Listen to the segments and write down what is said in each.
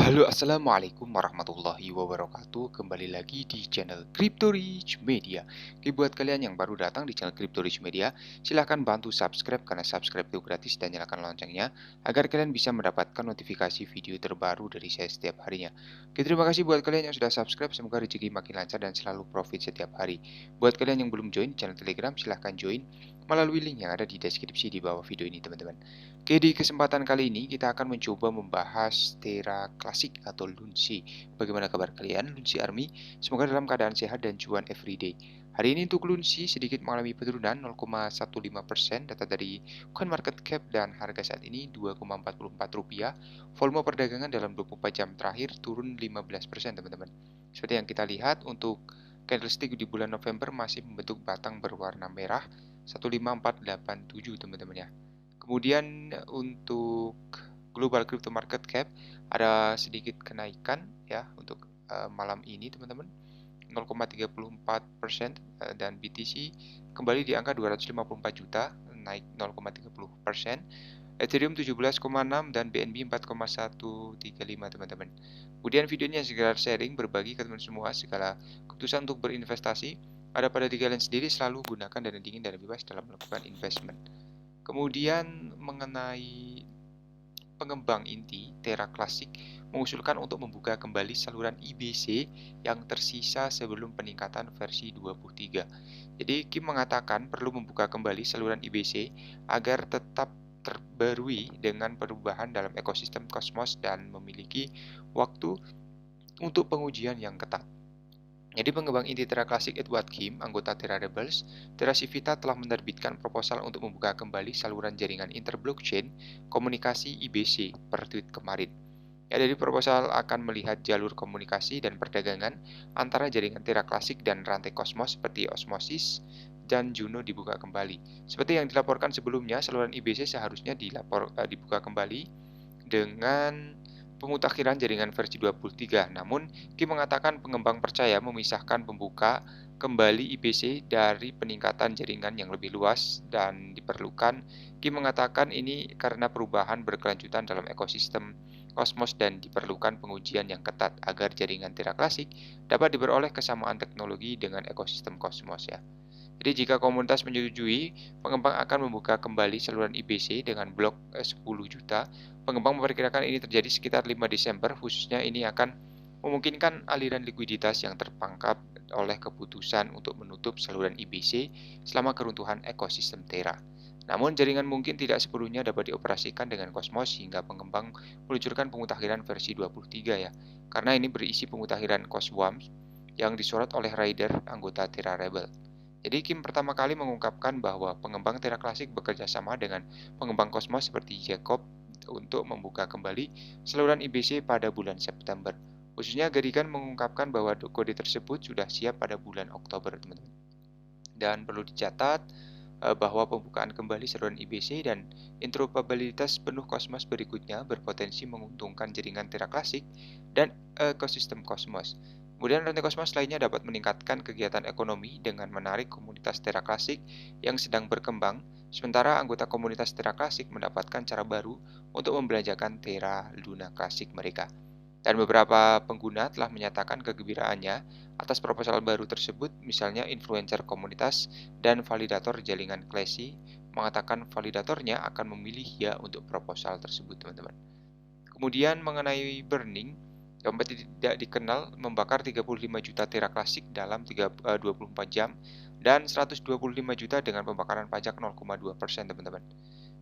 Halo, assalamualaikum warahmatullahi wabarakatuh. Kembali lagi di channel Crypto Rich Media. Oke, buat kalian yang baru datang di channel Crypto Rich Media, silahkan bantu subscribe karena subscribe itu gratis dan nyalakan loncengnya agar kalian bisa mendapatkan notifikasi video terbaru dari saya setiap harinya. Oke, terima kasih buat kalian yang sudah subscribe. Semoga rezeki makin lancar dan selalu profit setiap hari. Buat kalian yang belum join channel Telegram, silahkan join melalui link yang ada di deskripsi di bawah video ini, teman-teman. Oke, di kesempatan kali ini kita akan mencoba membahas Terra Classic atau Lunsi. Bagaimana kabar kalian, Lunsi Army? Semoga dalam keadaan sehat dan cuan everyday. Hari ini untuk Lunsi sedikit mengalami penurunan 0,15% data dari CoinMarketCap dan harga saat ini Rp2,44. Volume perdagangan dalam 24 jam terakhir turun 15%, teman-teman. Seperti yang kita lihat untuk candlestick di bulan November masih membentuk batang berwarna merah 15487, teman-teman ya. Kemudian untuk global crypto market cap ada sedikit kenaikan ya untuk malam ini, teman-teman, 0,34%, dan BTC kembali di angka 254 juta, naik 0,30%. Ethereum 17,6 dan BNB 4,135, teman-teman. Kemudian videonya sekedar sharing, berbagi ke teman semua segala keputusan untuk berinvestasi ada pada diri kalian sendiri. Selalu gunakan dana dingin dan bebas dalam melakukan investment. Kemudian mengenai pengembang inti, Terra Classic mengusulkan untuk membuka kembali saluran IBC yang tersisa sebelum peningkatan versi 23. Jadi Kim mengatakan perlu membuka kembali saluran IBC agar tetap terbarui dengan perubahan dalam ekosistem Cosmos dan memiliki waktu untuk pengujian yang ketat. Jadi pengembang inti Terra Classic Edward Kim, anggota Terra Rebels, Terra Civita telah menerbitkan proposal untuk membuka kembali saluran jaringan interblockchain komunikasi IBC per tweet kemarin. Ya, dari proposal akan melihat jalur komunikasi dan perdagangan antara jaringan Terra Classic dan rantai kosmos seperti Osmosis dan Juno dibuka kembali. Seperti yang dilaporkan sebelumnya, saluran IBC seharusnya dibuka kembali dengan pemutakhiran jaringan versi 23. Namun, Kim mengatakan pengembang percaya memisahkan pembuka kembali IBC dari peningkatan jaringan yang lebih luas dan diperlukan. Kim mengatakan ini karena perubahan berkelanjutan dalam ekosistem Cosmos dan diperlukan pengujian yang ketat agar jaringan Terra Classic dapat diperoleh kesamaan teknologi dengan ekosistem Cosmos ya. Jadi jika komunitas menyetujui, pengembang akan membuka kembali saluran IBC dengan blok 10 juta. Pengembang memperkirakan ini terjadi sekitar 5 Desember, khususnya ini akan memungkinkan aliran likuiditas yang terpangkap oleh keputusan untuk menutup saluran IBC selama keruntuhan ekosistem Terra. Namun jaringan mungkin tidak sepenuhnya dapat dioperasikan dengan Cosmos hingga pengembang meluncurkan pemutakhiran versi 23 ya. Karena ini berisi pemutakhiran CosWAMS yang disorot oleh Raider anggota Terra Rebel. Jadi Kim pertama kali mengungkapkan bahwa pengembang Terra Classic bekerja sama dengan pengembang Cosmos seperti Jacob untuk membuka kembali saluran IBC pada bulan September. Khususnya Garigan mengungkapkan bahwa kode tersebut sudah siap pada bulan Oktober, teman-teman. Dan perlu dicatat bahwa pembukaan kembali saluran IBC dan interoperabilitas penuh Cosmos berikutnya berpotensi menguntungkan jaringan Terra Classic dan ekosistem Cosmos. Kemudian rantai Cosmos lainnya dapat meningkatkan kegiatan ekonomi dengan menarik komunitas Terra Classic yang sedang berkembang, sementara anggota komunitas Terra Classic mendapatkan cara baru untuk membelanjakan Terra Luna Classic mereka. Dan beberapa pengguna telah menyatakan kegembiraannya atas proposal baru tersebut, misalnya influencer komunitas dan validator jaringan Classy mengatakan validatornya akan memilih ya untuk proposal tersebut, teman-teman. Kemudian mengenai burning, dompet tidak dikenal membakar 35 juta Terra Classic dalam 24 jam dan 125 juta dengan pembakaran pajak 0,2%, teman-teman.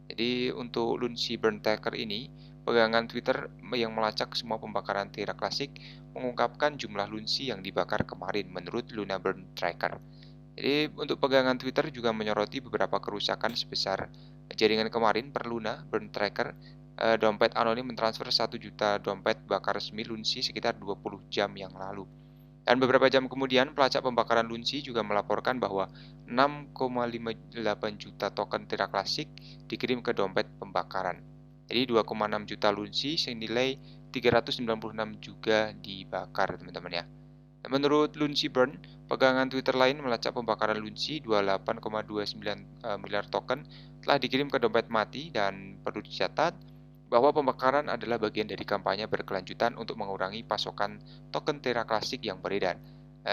Jadi untuk Lunsi Burn Tracker ini, pegangan Twitter yang melacak semua pembakaran Terra Classic mengungkapkan jumlah Lunsi yang dibakar kemarin menurut Luna Burn Tracker. Jadi untuk pegangan Twitter juga menyoroti beberapa kerusakan sebesar jaringan kemarin per Luna Burn Tracker. Dompet anonim mentransfer 1 juta dompet bakar resmi Lunsi sekitar 20 jam yang lalu. Dan beberapa jam kemudian, pelacak pembakaran Lunsi juga melaporkan bahwa 6,58 juta token Terra Classic dikirim ke dompet pembakaran. Jadi 2,6 juta Lunsi senilai 396 juga dibakar, teman-teman ya. Menurut Lunsi Burn, pegangan Twitter lain melacak pembakaran Lunsi 28,29 miliar token telah dikirim ke dompet mati dan perlu dicatat bahwa pemekaran adalah bagian dari kampanye berkelanjutan untuk mengurangi pasokan token Terra Klasik yang beredar.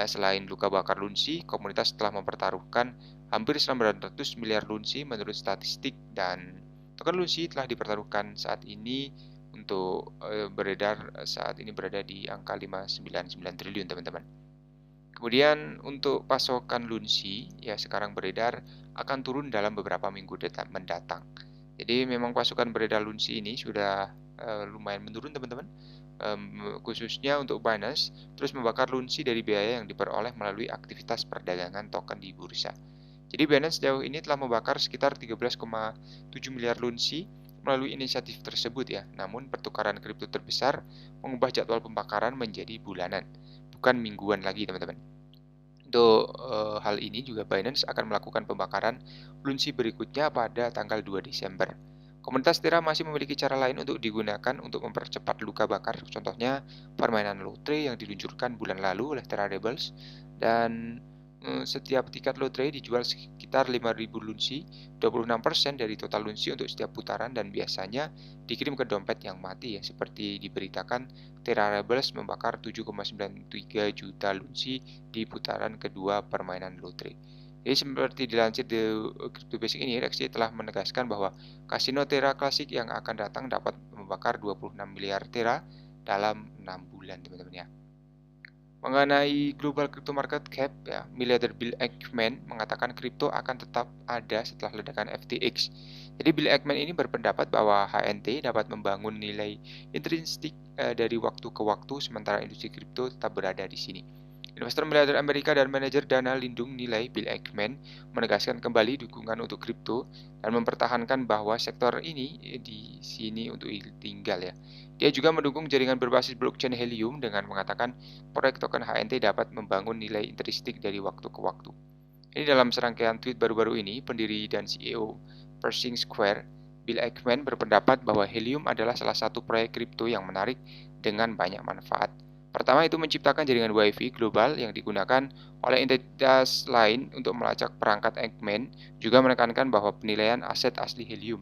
Selain luka bakar Lunsi, komunitas telah mempertaruhkan hampir 900 miliar Lunsi menurut statistik, dan token Lunsi telah dipertaruhkan saat ini untuk beredar saat ini berada di angka 599 triliun, teman-teman. Kemudian untuk pasokan Lunsi ya sekarang beredar akan turun dalam beberapa minggu mendatang. Jadi memang pasokan beredar Lunsi ini sudah lumayan menurun, teman-teman. Khususnya untuk Binance terus membakar Lunsi dari biaya yang diperoleh melalui aktivitas perdagangan token di bursa. Jadi Binance sejauh ini telah membakar sekitar 13,7 miliar Lunsi melalui inisiatif tersebut ya. Namun pertukaran kripto terbesar mengubah jadwal pembakaran menjadi bulanan, bukan mingguan lagi, teman-teman. Untuk hal ini juga Binance akan melakukan pembakaran Lunsi berikutnya pada tanggal 2 Desember. Komunitas Terra masih memiliki cara lain untuk digunakan untuk mempercepat luka bakar, contohnya permainan lotre yang diluncurkan bulan lalu oleh Terra Rebels, dan setiap tiket lotre dijual sekitar 5.000 Lunsi, 26% dari total Lunsi untuk setiap putaran, dan biasanya dikirim ke dompet yang mati ya, seperti diberitakan Terra Rebels membakar 7,93 juta Lunsi di putaran kedua permainan lotre. Jadi seperti dilansir di Crypto Basic ini, Rexy telah menegaskan bahwa kasino Terra Klasik yang akan datang dapat membakar 26 miliar Terra dalam 6 bulan, teman-teman ya. Mengenai global crypto market cap ya, miliarder Bill Ackman mengatakan kripto akan tetap ada setelah ledakan FTX. Jadi Bill Ackman ini berpendapat bahwa HNT dapat membangun nilai intrinsik dari waktu ke waktu, sementara industri kripto tetap berada di sini. Investor miliarder Amerika dan manajer dana lindung nilai Bill Ackman menegaskan kembali dukungan untuk kripto dan mempertahankan bahwa sektor ini di sini untuk tinggal ya. Dia juga mendukung jaringan berbasis blockchain Helium dengan mengatakan proyek token HNT dapat membangun nilai intrinsik dari waktu ke waktu. Ini dalam serangkaian tweet baru-baru ini, pendiri dan CEO Pershing Square, Bill Ackman berpendapat bahwa Helium adalah salah satu proyek kripto yang menarik dengan banyak manfaat. Pertama, itu menciptakan jaringan Wi-Fi global yang digunakan oleh entitas lain untuk melacak perangkat Ackman, juga menekankan bahwa penilaian aset asli Helium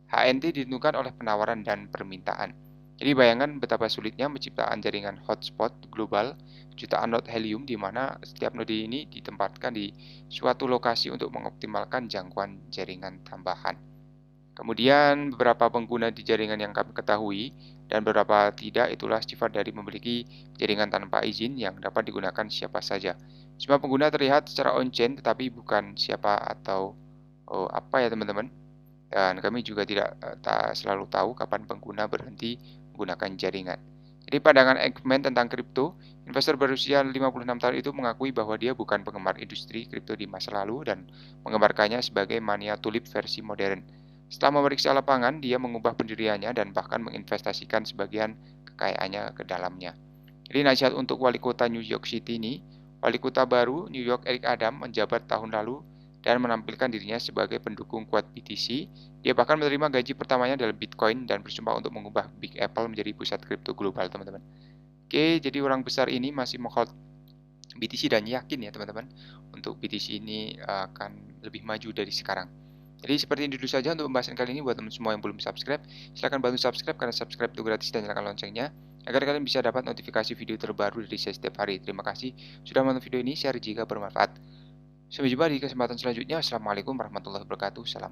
HNT ditentukan oleh penawaran dan permintaan. Jadi bayangkan betapa sulitnya menciptakan jaringan hotspot global jutaan node Helium, di mana setiap node ini ditempatkan di suatu lokasi untuk mengoptimalkan jangkauan jaringan tambahan. Kemudian beberapa pengguna di jaringan yang kami ketahui dan beberapa tidak, itulah sifat dari memiliki jaringan tanpa izin yang dapat digunakan siapa saja. Semua pengguna terlihat secara on-chain tetapi bukan siapa atau apa ya, teman-teman. Dan kami juga tidak selalu tahu kapan pengguna berhenti menggunakan jaringan. Jadi pandangan Eggman tentang kripto, investor berusia 56 tahun itu mengakui bahwa dia bukan penggemar industri kripto di masa lalu dan menggambarkannya sebagai mania tulip versi modern. Setelah memeriksa lapangan, dia mengubah pendiriannya dan bahkan menginvestasikan sebagian kekayaannya ke dalamnya. Jadi nasihat untuk wali kota New York City ini, wali kota baru New York Eric Adams menjabat tahun lalu dan menampilkan dirinya sebagai pendukung kuat BTC. Dia bahkan menerima gaji pertamanya dalam Bitcoin dan bersumpah untuk mengubah Big Apple menjadi pusat kripto global, teman-teman. Oke, jadi orang besar ini masih menghold BTC dan yakin ya, teman-teman, untuk BTC ini akan lebih maju dari sekarang. Jadi seperti ini dulu saja untuk pembahasan kali ini. Buat teman semua yang belum subscribe, silahkan bantu subscribe karena subscribe itu gratis, dan nyalakan loncengnya agar kalian bisa dapat notifikasi video terbaru dari saya setiap hari. Terima kasih sudah menonton video ini, share jika bermanfaat. Sampai jumpa di kesempatan selanjutnya. Assalamualaikum warahmatullahi wabarakatuh. Salam